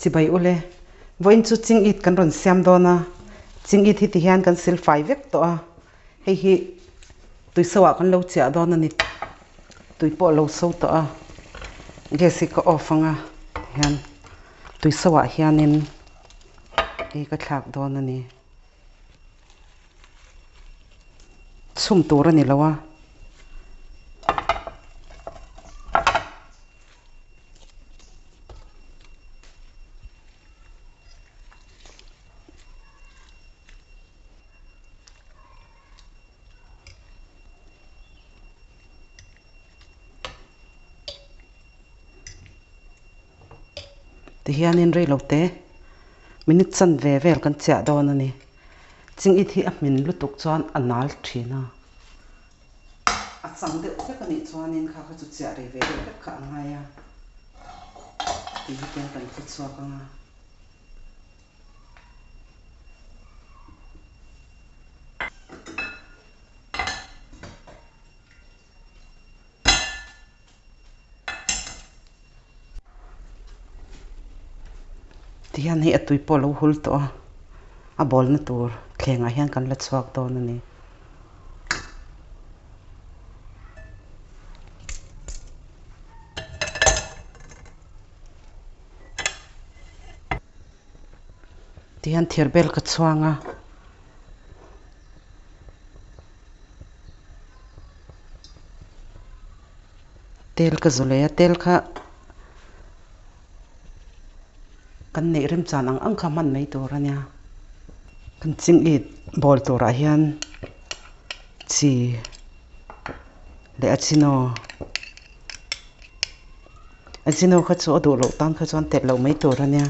chỉ bay ule voin chu ching it kan ron siam dona ching it hi ti hian kan sil fai vek to a hei hi tui sawa kan lo chia dona ni tui po lo so to a gesi ka ofanga hian tui sawa hianin ei ka thlak dona ni chum tur ani lawa ti hianin rei lo te minute chan ve vel kan chia don ani ching i thi a min lutuk chuan anal thina a chang de te kan ni chuanin kha kha chu chia rei ve de kha ngaya ti hi kan khu chua ka nga ti hian hi atui polo hul to a bol na tur thlenga hian kan la chuak don ani ti hian thirbel ka chuanga tel ka zulea tel kha kan nei rem chan ang kha man nei tur ania kan ching it bol tura hian chi le achino kha chu adu lo tan kha chuan tet lo mai tur ania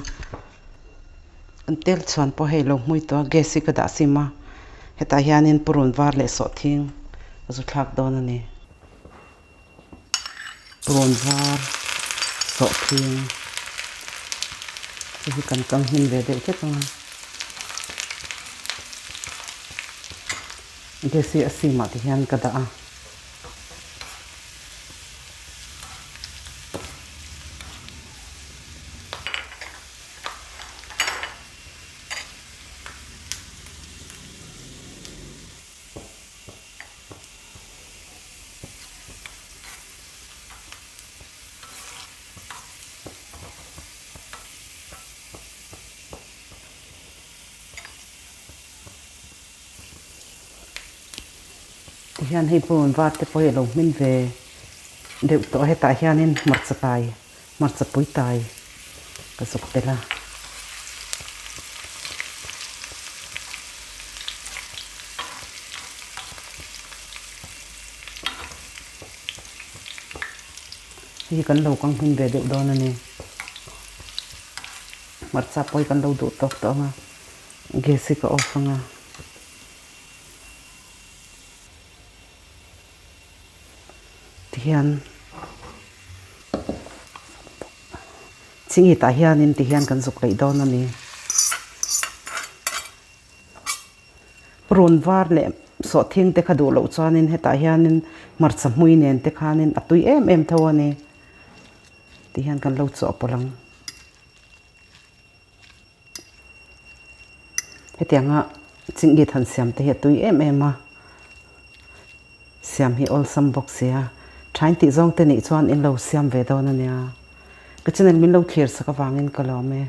an tel chuan po hei lo mui to gesi ka da sima heta hianin purun var le so thing azu thlak don ani purun var so thing hi kan kang hin ve de che tanga gesi asima ti hian ka da a hian hei pun var te poi lo min ve deuh to heta hianin marcha pui tai ka sok tela hi kan lo kang hin ve deuh don ani marcha poi kan lo du tok to nga gesi ka ofanga hian chingi ta hianin ti hian kan zuk lei don ani prun var le so thing te khadu lo chuanin heta hianin marcha hmui nen te khanin atui em tho ani ti hian kan lo chu polang hetianga chingi than siam te he tui em a siam hi ol sam box ya thain ti zong te ni chuan in lo siam ve don ania ka chinen min lo clear saka wangin kalome